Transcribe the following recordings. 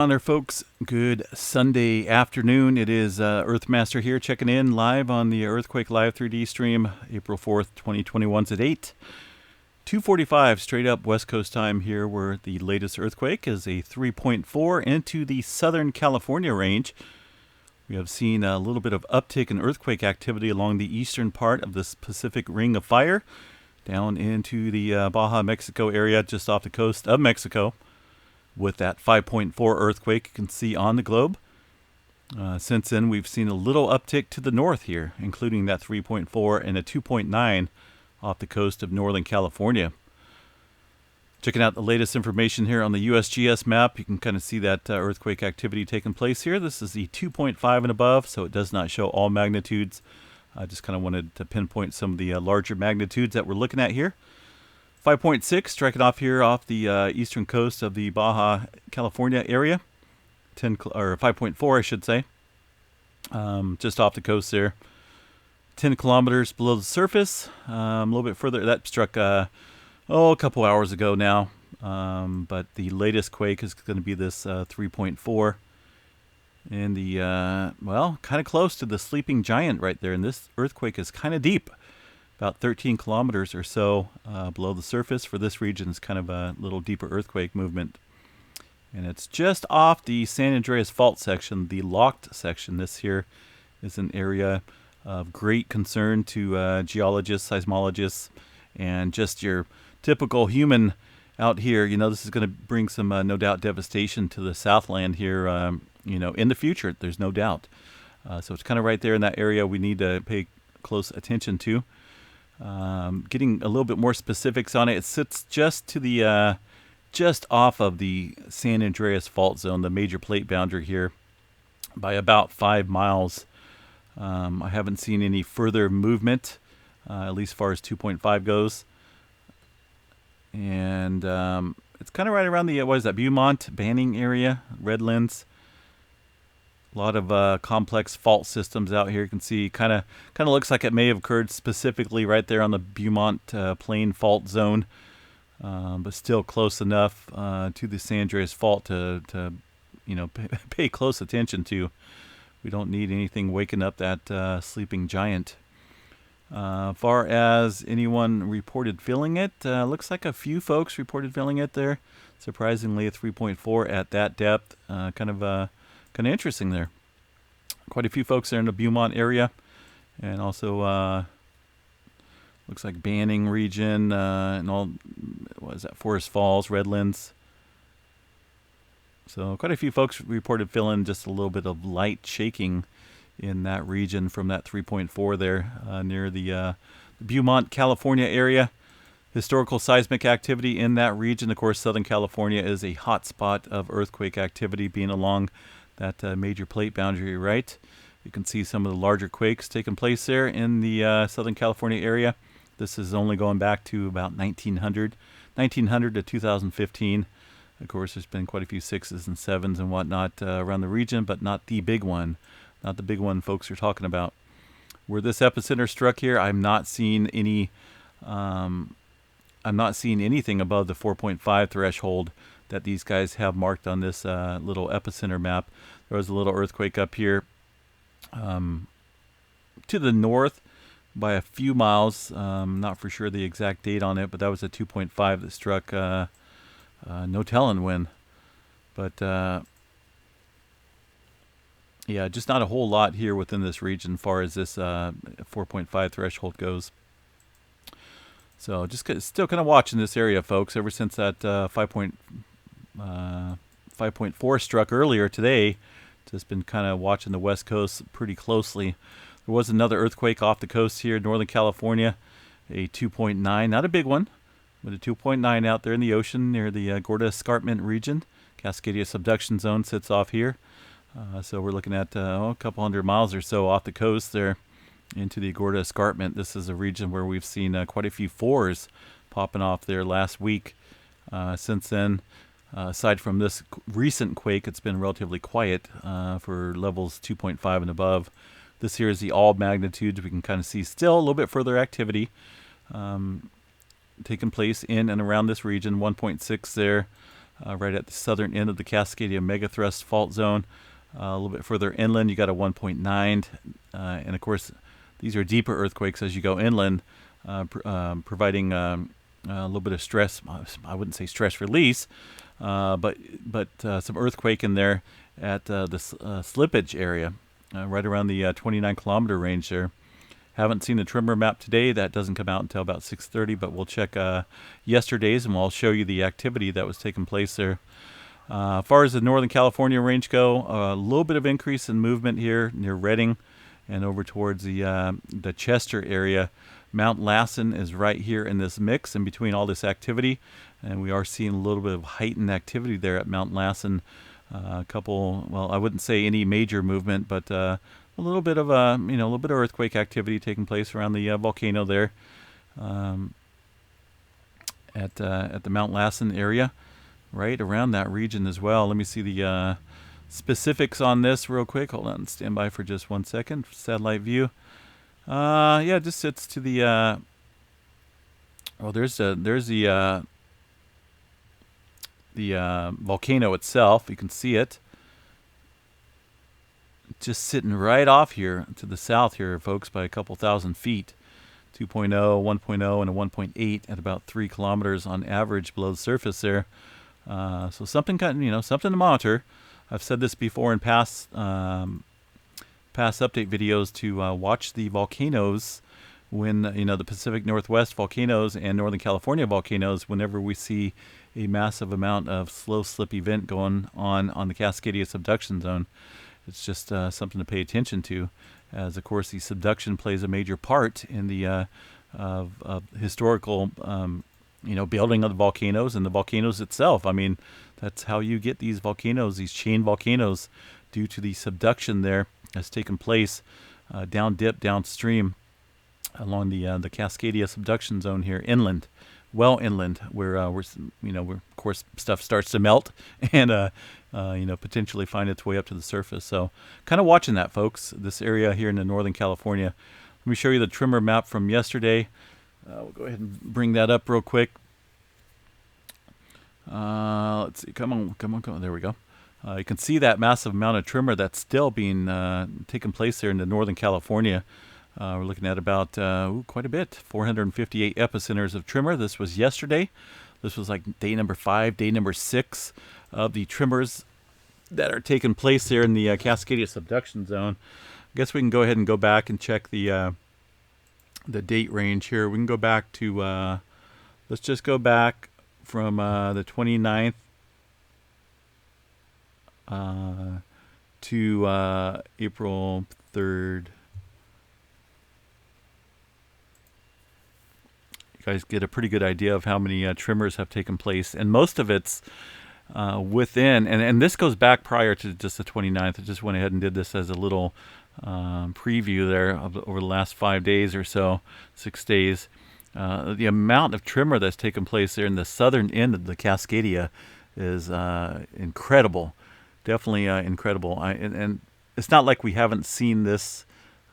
On there, folks. Good Sunday afternoon. It is Earthmaster here checking in live on the Earthquake Live 3D stream. April 4th, 2021's at 8:2:45 straight up West Coast time here, where the latest earthquake is a 3.4 into the Southern California range. We have seen a little bit of uptick in earthquake activity along the eastern part of this Pacific Ring of Fire, down into the Baja, Mexico area just off the coast of Mexico, with that 5.4 earthquake you can see on the globe. Since then, we've seen a little uptick to the north here, including that 3.4 and a 2.9 off the coast of Northern California. Checking out the latest information here on the USGS map, you can kind of see that earthquake activity taking place here. This is the 2.5 and above, so it does not show all magnitudes. I just kind of wanted to pinpoint some of the larger magnitudes that we're looking at here. 5.6 striking off here off the eastern coast of the Baja California area. 5.4, I should say, just off the coast there. 10 kilometers below the surface. A little bit further, that struck a couple hours ago now. But the latest quake is going to be this 3.4. And the, kind of close to the sleeping giant right there. And this earthquake is kind of deep. About 13 kilometers or so below the surface for this region. It's kind of a little deeper earthquake movement. And it's just off the San Andreas Fault section, the locked section. This here is an area of great concern to geologists, seismologists, and just your typical human out here. You know, this is going to bring some, no doubt, devastation to the Southland here, in the future. There's no doubt. So it's kind of right there in that area we need to pay close attention to. Getting a little bit more specifics on it, it sits just to the just off of the San Andreas Fault Zone, the major plate boundary here, by about 5 miles. I haven't seen any further movement, at least as far as 2.5 goes. And it's kind of right around the, Beaumont, Banning area, Redlands. A lot of complex fault systems out here. You can see kind of looks like it may have occurred specifically right there on the Beaumont Plain Fault Zone, but still close enough to the San Andreas Fault to pay close attention to. We don't need anything waking up that sleeping giant. Far as anyone reported feeling it, looks like a few folks reported feeling it there. Surprisingly, a 3.4 at that depth. Kind of interesting there. Quite a few folks there in the Beaumont area, and also looks like Banning region and all. What is that? Forest Falls, Redlands. So quite a few folks reported feeling just a little bit of light shaking in that region from that 3.4 there near the Beaumont, California area. Historical seismic activity in that region. Of course, Southern California is a hot spot of earthquake activity, being along that major plate boundary, right? You can see some of the larger quakes taking place there in the Southern California area. This is only going back to about 1900 to 2015. Of course, there's been quite a few 6s and 7s and whatnot around the region, but not the big one. Not the big one folks are talking about. Where this epicenter struck here, I'm not seeing any. I'm not seeing anything above the 4.5 threshold that these guys have marked on this little epicenter map. There was a little earthquake up here to the north by a few miles. Not for sure the exact date on it, but that was a 2.5 that struck. No telling when. But yeah, just not a whole lot here within this region as far as this 4.5 threshold goes. So just still kind of watching this area, folks, ever since that 5.4 struck earlier today. Just been kind of watching the West Coast pretty closely. There was another earthquake off the coast here, Northern California, a 2.9, not a big one, but a 2.9 out there in the ocean near the Gorda Escarpment region. Cascadia Subduction Zone sits off here. So we're looking at a couple hundred miles or so off the coast there into the Gorda Escarpment. This is a region where we've seen quite a few 4s popping off there last week. Since then, aside from this recent quake, it's been relatively quiet for levels 2.5 and above. This here is the all magnitudes. We can kind of see still a little bit further activity taking place in and around this region. 1.6 there right at the southern end of the Cascadia Megathrust Fault Zone. A little bit further inland, you got a 1.9, and of course, these are deeper earthquakes as you go inland, providing a little bit of stress. I wouldn't say stress release, but some earthquake in there at the slippage area, right around the 29-kilometer range there. Haven't seen the tremor map today. That doesn't come out until about 6:30, but we'll check yesterday's, and we'll show you the activity that was taking place there. As far as the Northern California range go, a little bit of increase in movement here near Redding and over towards the Chester area. Mount Lassen is right here in this mix in between all this activity, and we are seeing a little bit of heightened activity there at Mount Lassen. A couple, well, I wouldn't say any major movement, but a little bit of a little bit of earthquake activity taking place around the volcano there at the Mount Lassen area, right around that region as well. Let me see the specifics on this real quick. Hold on, stand by for just 1 second. Satellite view. Yeah, it just sits to the. There's the volcano itself. You can see it. Just sitting right off here to the south here, folks, by a couple thousand feet. 2.0, 1.0, and a 1.8 at about 3 kilometers on average below the surface there. So something something to monitor. I've said this before in past update videos to watch the volcanoes when the Pacific Northwest volcanoes and Northern California volcanoes. Whenever we see a massive amount of slow slip event going on the Cascadia Subduction Zone, it's just something to pay attention to, as of course the subduction plays a major part in the historical building of the volcanoes and the volcanoes itself. I mean, that's how you get these volcanoes, these chain volcanoes, due to the subduction there has taken place down dip, downstream along the Cascadia Subduction Zone here inland, well inland, where of course stuff starts to melt and potentially find its way up to the surface. So kind of watching that, folks, this area here in the Northern California. Let me show you the tremor map from yesterday. We'll go ahead and bring that up real quick. Let's see. Come on. There we go. You can see that massive amount of tremor that's still being taking place there in the Northern California. We're looking at about quite a bit, 458 epicenters of tremor. This was yesterday. This was like day number 5, day number 6 of the tremors that are taking place there in the Cascadia Subduction Zone. I guess we can go ahead and go back and check the date range here. We can go back to, let's just go back from the 29th to April 3rd. You guys get a pretty good idea of how many tremors have taken place, and most of it's within, and this goes back prior to just the 29th. I just went ahead and did this as a little preview there over the last 5 days or so, 6 days. The amount of tremor that's taken place there in the southern end of the Cascadia is incredible, definitely incredible. And it's not like we haven't seen this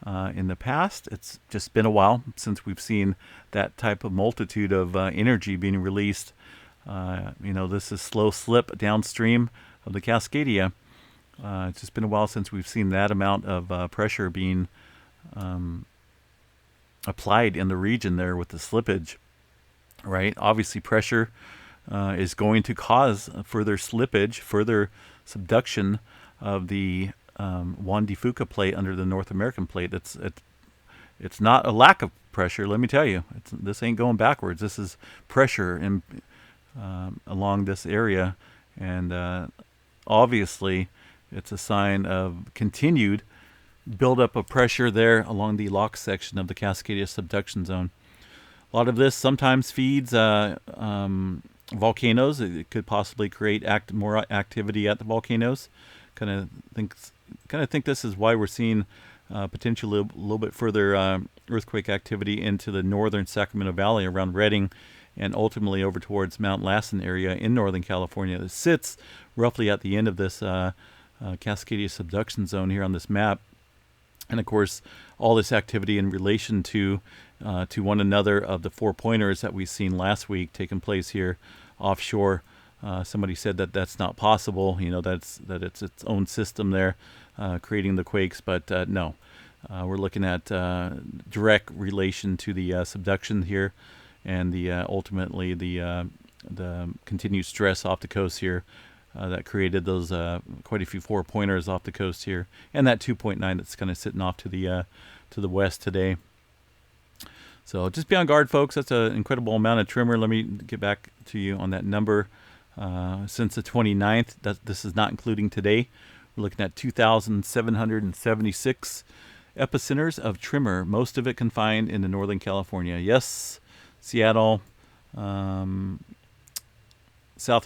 in the past. It's just been a while since we've seen that type of multitude of energy being released. This is slow slip downstream of the Cascadia. It's just been a while since we've seen that amount of pressure being applied in the region there with the slippage, right? Obviously, pressure is going to cause further slippage, further subduction of the Juan de Fuca plate under the North American plate. It's not a lack of pressure, let me tell you. This ain't going backwards. This is pressure along this area, and obviously it's a sign of continued buildup of pressure there along the lock section of the Cascadia Subduction Zone. A lot of this sometimes feeds volcanoes. It could possibly create more activity at the volcanoes. Kind of think this is why we're seeing potentially a little bit further earthquake activity into the northern Sacramento Valley around Redding, and ultimately over towards Mount Lassen area in Northern California. It sits roughly at the end of this Cascadia Subduction Zone here on this map. And of course, all this activity in relation to one another of the 4 pointers that we've seen last week taking place here offshore Somebody said that that's not possible. That it's its own system there, creating the quakes. But no, we're looking at direct relation to the subduction here, and the ultimately the continued stress off the coast here that created those quite a few 4-pointers off the coast here, and that 2.9 that's kind of sitting off to the west today. So just be on guard, folks. That's an incredible amount of tremor. Let me get back to you on that number. Since the 29th, this is not including today, we're looking at 2,776 epicenters of tremor, most of it confined into Northern California. Yes, Seattle, south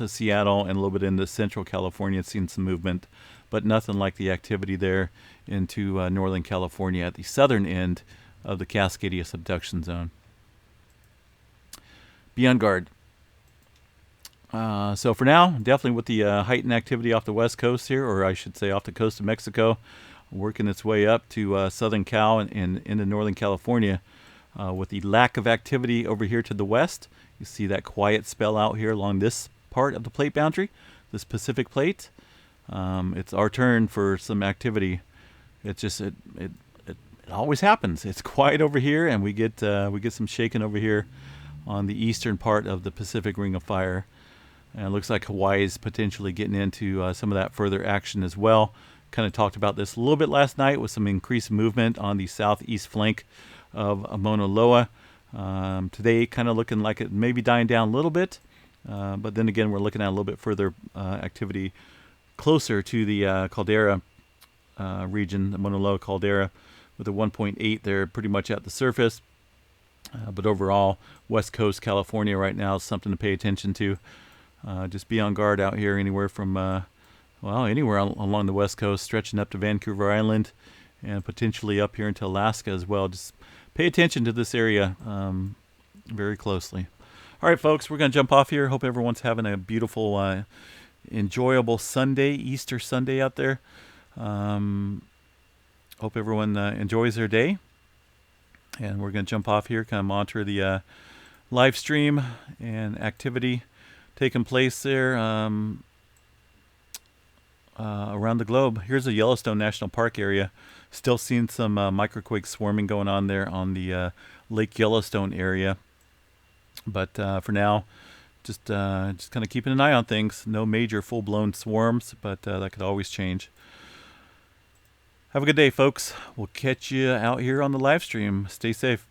of Seattle, and a little bit into Central California, seen some movement, but nothing like the activity there into Northern California at the southern end of the Cascadia Subduction Zone. Be on guard. So for now, definitely with the heightened activity off the west coast here, or I should say off the coast of Mexico, working its way up to southern Cal and into Northern California. With the lack of activity over here to the west, you see that quiet spell out here along this part of the plate boundary, this Pacific plate. It's our turn for some activity. It always happens. It's quiet over here, and we get some shaking over here on the eastern part of the Pacific Ring of Fire. And it looks like Hawaii is potentially getting into some of that further action as well. Kind of talked about this a little bit last night with some increased movement on the southeast flank of Mauna Loa. Today kind of looking like it may be dying down a little bit. But then again, we're looking at a little bit further activity closer to the caldera region, the Mauna Loa caldera, with a 1.8 there pretty much at the surface. But overall, West Coast California right now is something to pay attention to. Just be on guard out here anywhere from, anywhere along the West Coast, stretching up to Vancouver Island and potentially up here into Alaska as well. Just pay attention to this area very closely. All right, folks, we're going to jump off here. Hope everyone's having a beautiful, enjoyable Sunday, Easter Sunday out there. Hope everyone enjoys their day. And we're going to jump off here, kind of monitor the live stream and activity taking place there around the globe. Here's the Yellowstone National Park area. Still seeing some microquake swarming going on there on the Lake Yellowstone area. But for now, just kind of keeping an eye on things. No major full-blown swarms, but that could always change. Have a good day, folks. We'll catch you out here on the live stream. Stay safe.